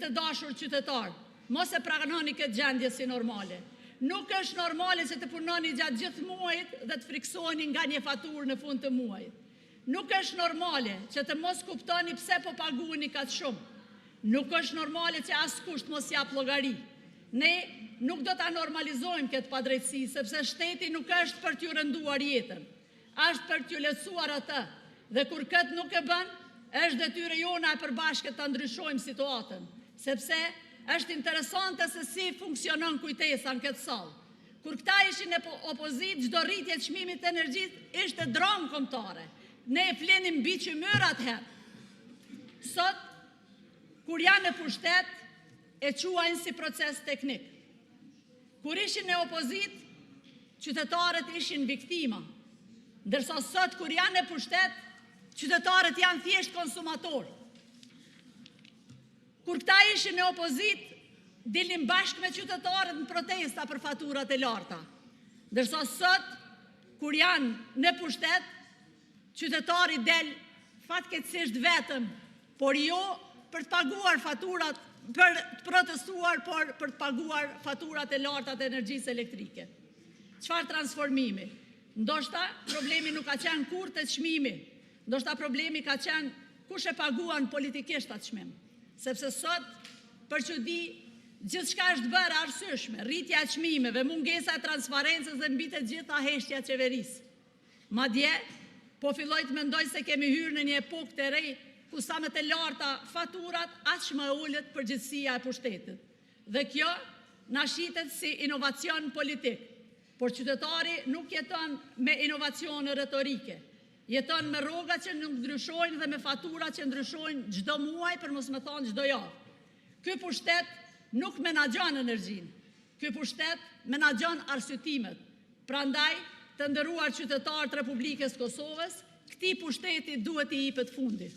të dashur qytetar, mos e pranoni këtë gjendje si normale. Nuk është normale që të punoni gjatë gjithë muajit dhe të friksoni nga një faturë në fund të muajit. Nuk është normale që të mos kuptoni pse po paguani kaq shumë. Nuk është normale që askush mos jap llogari. Ne nuk do ta normalizojmë këtë padrejtësi, sepse shteti nuk është për t'ju rënduar jetën, është për t'ju lehtësuar atë. Dhe kur këtë nuk e bën, është detyrë jona e përbashkët ta ndryshojmë situatën, sepse është interesante se si funksionon kujtesa në këtë sallë. Kur këta ishin në opozit, çdo rritje çmimit të energjisë ishte dromë kombëtare. Ne e flenim mbi qymyr atëherë. Sot, kur janë në pushtet, e quajnë si proces teknik. Kur ishin në opozit, qytetarët ishin viktima, ndërsa sot kur janë në pushtet, qytetarët janë thjesht konsumatorë. Kur këta ishin në opozit, dilnin bashkë me qytetarët në protesta për faturat e larta. Ndërsa sot, kur janë në pushtet, qytetari del fatkeqësisht vetëm, por jo për të paguar faturat, për të protestuar, por për të paguar faturat e larta të energjisë elektrike. Çfarë transformimi? Ndoshta problemi nuk ka qenë kurrë te çmimi, ndoshta problemi ka qenë kush e paguan politikisht atë çmim. Sepse sot, për çudi, gjithçka është bërë arsyeshme, rritja e çmimeve, mungesa e transparencës dhe mbi të gjitha heshtja e qeverisë. Madje, po filloj të mendoj se kemi hyrë në një epokë të re, ku sa më të larta faturat, aq më e ulët përgjegjësia e pushtetit. Dhe kjo na shitet si inovacion politik, por qytetari nuk jeton me inovacione retorike. Jeton me rroga që nuk ndryshojnë dhe me fatura që ndryshojnë çdo muaj, për mos me thonë çdo javë. Ky pushtet nuk menaxhon energjinë. Ky pushtet menaxhon arsyetimet. Prandaj, të nderuar qytetarë të Republikës Kosovës, këtij pushteti duhet i jepet fundi.